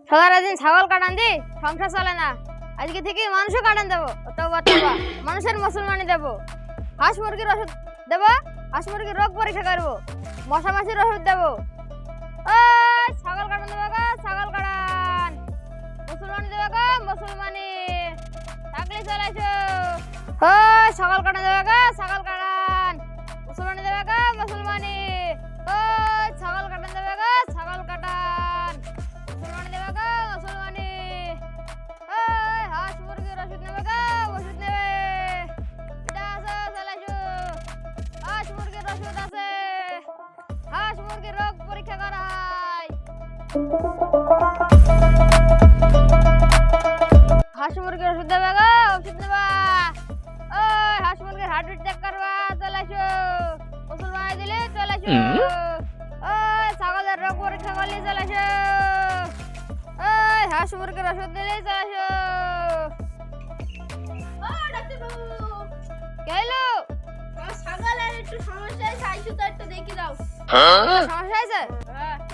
সারাদিন ছাগল কাটান দি সংসার চলে না, আজকে থেকে মানুষও কাটান দেবো। তবা তবা মানুষের মুসলমানি দেবো, হাঁস মুরগির ওষুধ দেবো, হাঁস মুরগির রোগ পরীক্ষা করবো, মশা মাছির ওষুধ দেবো। ছাগল কাটান দেবো গো, ছাগল কাটান। মুসলমানি দেবো গো, মুসলমানি থাকলে চলে আসো। ছাগল কাটান দেবো গো, ছাগল কাটান। মুসলমানি দেবো গো, মুসলমানি। ছাগল কাটান দেবো গো, ছাগল কাটান। মুসলমানি দেবো গো, মুসলমানি। হাঁস মুরগির ওষুধ নেবে গো, ওষুধ নেবে। এটা আছে, চলে আসো। হাঁস মুরগির ওষুধ আছে, হাঁস মুরগির রোগ পরীক্ষা করা হয়। হাঁস মুরগির ওষুধ দেবে গো, ওষুধ নেবা। হাঁস মুরগির হার্টবিট চেক করবা, চলে আসো। মুসলমানি দিলে চলে আসো। ছাগলের রোগ পরীক্ষা করলে চলে আসো। হাঁস মুরগির ওষুধ দিলে চলে আসো। কেলো ছাগলের একটু সমস্যা আছে, আইসো তো একটু দেখি দাও। সমস্যা আছে,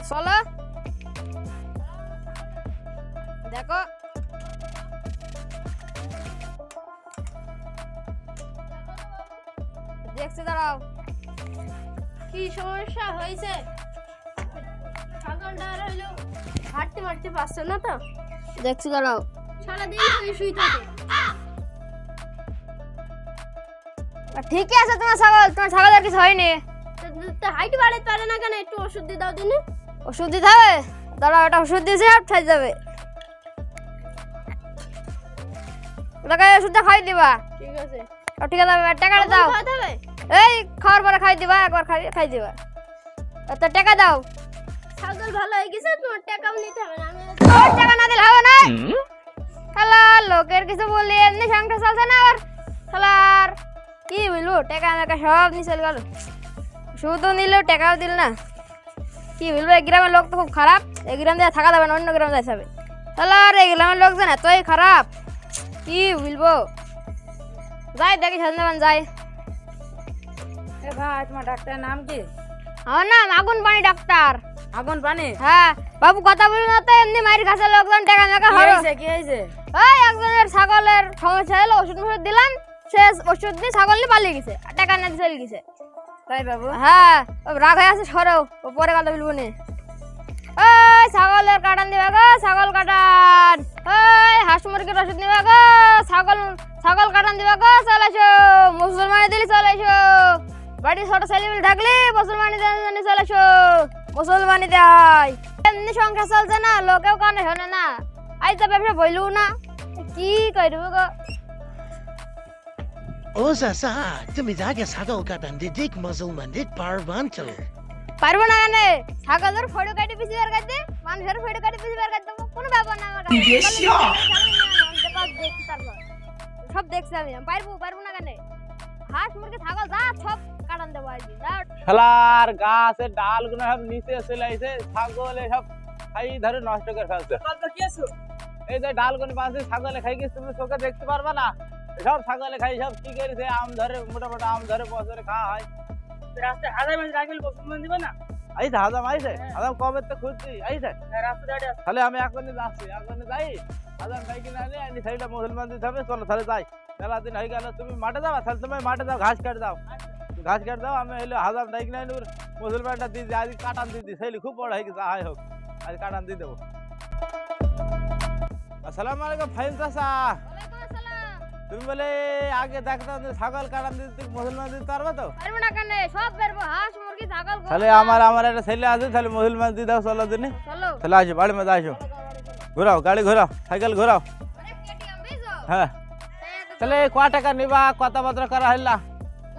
চলো দেখো। দেখছি, দাঁড়াও। কি সমস্যা হয়েছে? ছাগলটা আর হইলো হাঁটতে মারতে পারছে না তো, দেখছি, দাঁড়াও। সারাদিন শুয়ে থাকে। ঠিকই আছে তোমার ছাগল, তোমার ছাগলের কিছু হয়নি। তো হাইট বাড়াতে পারে না কেন? একটু ওষুধ দিয়ে দাও দিনে। ওষুধ দিতে হবে, দাঁড়াও। এটা ওষুধ দিয়েছে, ঠাই যাবে। ওটাকে ওষুধটা খাই দিবা। ঠিক আছে, ঠিক আছে, টাকাটা দাও। খাওয়াতে হবে? এই খাওয়ার পরে খাই দিবা, একবার খাই দিবা। তো টাকা দাও। ছাগল ভালো হয়ে গেছে, তোমার টাকাও নিতে হবে না। ওর টাকা না দিলে হবে না। শালা লোকের কিছু বললি এমনি সংসার চলছে না। আর শালার কি বলবো, টাকা আমাকে সব নিয়ে চলে গেল। শুধু নিলেও টাকাও দিল না। কি বলবো, এই গ্রামের লোক তো খুব খারাপ। এই গ্রাম দিয়ে থাকা যাবে না, অন্য গ্রামে যাইতে হবে। শালার এই গ্রামের লোকজন এতই খারাপ, কি বলবো। যাই দেখি সন্ধ্যাবান যাই। ভাই, তোমার ডাক্তারের নাম কি? আমার নাম আগুন পানি ডাক্তার। আগুন পানি? হ্যাঁ বাবু, কথা বলুন না তো, এমনি মায়ের কাছে লোকজন টাকা মেকা কি হলো। হয়েছে, কি হয়েছে? ওই একজনের ছাগলের সমস্যা হলো, ওষুধ দিলাম, সে ওষুধ দিয়ে ছাগল নিয়ে পালিয়ে গেছে, টাকা না দিয়ে চলে গেছে। তাই বাবু? হ্যাঁ, রাগ হয়ে আছে, সরেও পরে কথা বলবো নে। ওই ছাগলের কাটান দিবে গো, ছাগল কাটান। ওই হাঁস মুরগির ওষুধ নিবে গো, ছাগল কাটান দিবে গো, চলে এসো। মুসলমানি দিলে চলে এসো। বাড়ি ছোট ছেলে মিলে থাকলে মুসলমানি দিয়ে চলে এসো। মুসলমানি দেয়, এমনি সংখ্যা চলছে না, লোকেও কানে শোনে না। আজ তো ব্যবসা বইলু না, কি করবো গো। ও চাচা, তুমি যাকে ছাগল কাটান দিক মুসলমান দিক পারবান তো? পারবো না কেন? ছাগলের ফটো কাটি পিছিয়ে বের কাটতে, মানুষের ফটো কাটি পিছিয়ে বের কাটতে কোনো ব্যাপার না আমার কাছে। সব দেখছি আমি, পারবো না কেন? হাঁস মুরগি ছাগল যা সব কাটান দেবো আজকে। খেলার গাছের ডালগুলো সব নিচে চলে আইছে, ছাগলে সব খাই ধরে নষ্ট করে ফেলছে। এই যে ডালগুলো পাশে ছাগলে খাই গেছে, তুমি চোখে দেখতে পারবা না। সব ছাগলে খাই, সব কি করেছে, আম ধরে মোটামুটি আম ধরে বছরে খাওয়া হয়। রাস্তায় হাজার মাঝে রাখলে মুসলমান দিবে না? আইছে হাজাম, আইছে হাজাম, কবে তো খুঁজছি আইছে। রাস্তা দাঁড়িয়ে আছে। তাহলে আমি এখনই যাচ্ছি, এখনই যাই। হাজাম যাই কিনা আনি সেইটা মুসলমান দিতে হবে। চলো তাহলে যাই, মেলা দিন হয়ে গেল। তুমি মাঠে যাবা, তাহলে তুমি মাঠে যাও, ঘাস কাট দাও, ঘাস কাট দাও। আমি হইলে হাজাম যাই কিনা মুসলমানটা দিয়ে আজ কাটান দিয়ে দিই, সেইলি খুব বড় হয়ে গেছে, আয় হোক আজ কাটান দিয়ে দেবো। আসসালামু আলাইকুম ফাইন চাচা। তুমি বলে আগে দেখতাম যে ছাগল কাটান দিতে মুসলমান দিতে পারবো তো? পারবো না কেন? সব পারবো, হাঁস মুরগি ছাগল। তাহলে আমার একটা ছেলে আছে, তাহলে মুসলমান দিয়ে দাও। চলো দিনে, চলো তাহলে আসো বাড়ির মধ্যে আসো, ঘোরাও গাড়ি ঘোরাও, সাইকেল ঘোরাও। হ্যাঁ, তাহলে ক টাকা নিবা, কথাবার্তা করা হইলা?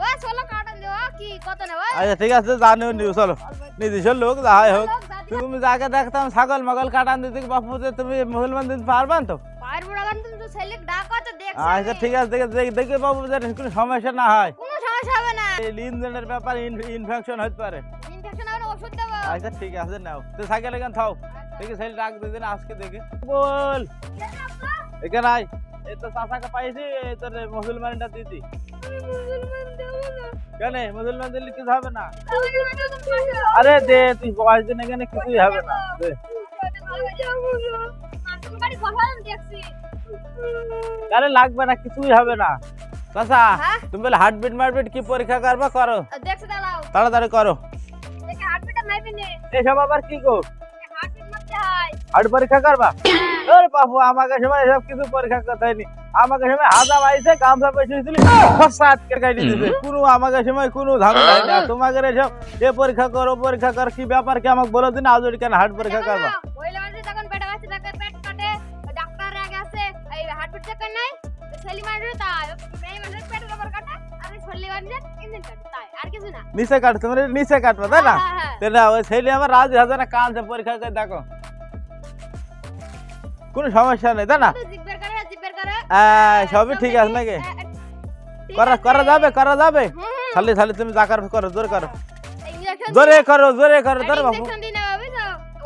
ও চলো কাটান দেবো, কি কত নেবা? আচ্ছা ঠিক আছে, জানিও নিও। চলো নিজের লোক যাই হোক। তুমি যাকে দেখতাম ছাগল মাগল কাটান দিতে বাপু, যে তুমি মুসলমান দিতে পারবেন তো? পারবো না কেন? তুমি তো ছেলে ডাকো তো দেখছি। আচ্ছা ঠিক আছে, দেখে বাবু যে কোনো সমস্যা না হয়। কোনো সমস্যা হবে না। এই লিনজেনের ব্যাপার, ইনফেকশন হতে পারে। ইনফেকশন হবে, ওষুধ দেবো। আচ্ছা ঠিক আছে, নাও তো সাইকেল এখানে থাও। দেখি ছেলে ডাক দিদিন আজকে দেখি। বল এখানে আয়। এই তো চাচাকে পাইছি, এই তোর মুসলমানটা দিদি। কেন মুসলমান দিলে কিছু হবে না? আরে দে, তুই বয়স দিন এখানে কিছুই হবে না। দে তুমি বাড়ি বসালাম দেখছি। আরে লাগবে না, কিছুই হবে না। চাচা হ্যাঁ? তুমি বলে হার্টবিট মারবিট কি পরীক্ষা করবা? করো, দেখছি দাঁড়াও। তাড়াতাড়ি করো। দেখে হার্টবিটটা মাইপি নে। এসব আবার কি গো? হার্টবিট মারতে হয়। হার্ট পরীক্ষা করবা? আরে বাবু, আমাকে সময় এসব কিছু পরীক্ষা করতে হয়নি। আমাকে সময় হাজাম আইছে, গামছা পেছিয়েছিলি, ফসা আটকে কাটি দিবে। কোনো আমাকে সময় কোনো ঝামেলা হয় না। তোমাকে এসব এ পরীক্ষা করো, পরীক্ষা কর, কি ব্যাপার কি আমাকে বলো দিন। আজ কেন হার্ট পরীক্ষা করবা? ওইলা মাঝে তখন পেটে বাচ্চা থাকে, পেট কাটে, ডাক্তার আগে আছে, এই হার্টবিট চেক করে নাই। ছেলে মারবে তাই, মেয়ে মানুষের পেটের উপর কাটে, আর এই ছেলে মারবে ইঞ্জিন কাটে তাই, আর কিছু না। নিচে কাট, তোমার নিচে কাটবা তাই না? হ্যাঁ। তাই না, ওই ছেলে আমার রাজি হাজার কানছে পরীক্ষা করে দেখো, কোনো সমস্যা নেই তাই না? জিব্বের করে, জিব্বের করে। সবই ঠিক আছে নাকি? ঠিক করা আছে। করা যাবে, করা যাবে। হুম। খালি খালি তুমি জাকার করো, জোরে করো, ইনজেকশন জোরে করো, জোরে করো, জোরে বাবু। ইনজেকশন দিনা হবে তো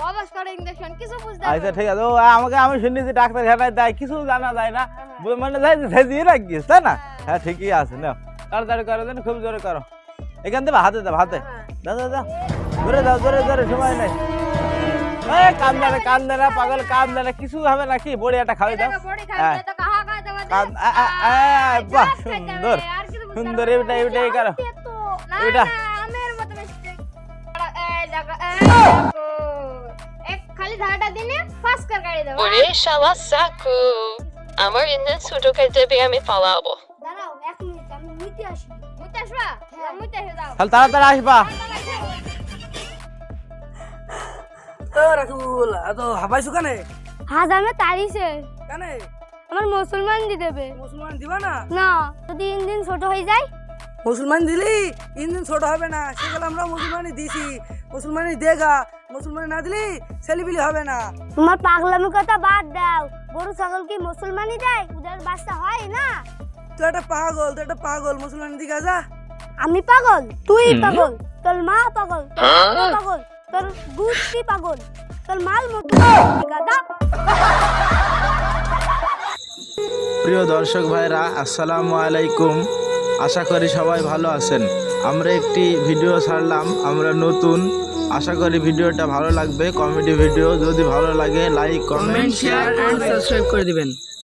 অবশ করে ইনজেকশন কিছু বুঝতে আচ্ছা ঠিক আছে। ও আমাকে, আমি শুনেছি ডাক্তার খানায় দেয়, কিছু জানা যায় না, মানে যাই দিয়ে রাখিস তাই না? হ্যাঁ ঠিকই আছে, নাও তাড়াতাড়ি করো দেন, খুব জোরে করো। এখান থেকে হাতে দাও, হাতে দাও, দাও দাও, জোরে দাও, জোরে জোরে, সময় নেই। কান্দে না, কান্দে না, পাগল কান্দে না, কিছু হবে নাকি? বড়ি একটা খাওয়াই দাও। বডি হ্যাঁ। খাবে তো কাহা খায় দেব কান- বাহ সুন্দর সুন্দর, এইটা এইটাই করো এটা। আমের মত মিস্টেক এই দেখো, এই দেখো এক খালি ধারাটা দিনে ফাস করে গাড়ি দেব। ওরে শালা সাকু, আমার ইঞ্জিন ছোট খাইতে দেবে, আমি পালাবো। দাঁড়াও 1 মিনিট, আমি মুইতে আসি। মুইতে আসবা? হ্যাঁ মুইতে এসে দাও। তাহলে তাড়াতাড়ি আসবা। তো রাকুল তো হাবাইছো কানে? হাজামে তাড়িছে, কানে আমার মুসলমান দি দেবে মুসলমান দিবা না? না, যদি ইঞ্জিন ছোট হয়ে যায়। মুসলমান দিলি ইঞ্জিন ছোট হবে না, সেগুলো আমরা মুসলমানি দিছি। মুসলমানি দেগা, মুসলমানি না দিলি ছেলেপিলি হবে না। তোমার পাগলামি কথা বাদ দাও, গরু ছাগল কি মুসলমানই দেয়? ওদের বাচ্চা হয় না। তুই একটা পাগল, তুই একটা পাগল, মুসলমানি দিকে যা। আমি পাগল, তুই পাগল, তোর মা পাগল, তোর বাবা পাগল, তোর গুষ্টি পাগল, তোর মাল মোটু গাদা। প্রিয় দর্শক ভাইরা, আসসালামু আলাইকুম। আশা করি সবাই ভালো আছেন। আমরা একটি ভিডিও ছাড়লাম, আমরা নতুন। আশা করি ভিডিওটা ভালো লাগবে, কমেডি ভিডিও। যদি ভালো লাগে লাইক, কমেন্ট, শেয়ার সাবস্ক্রাইব করে দিবেন।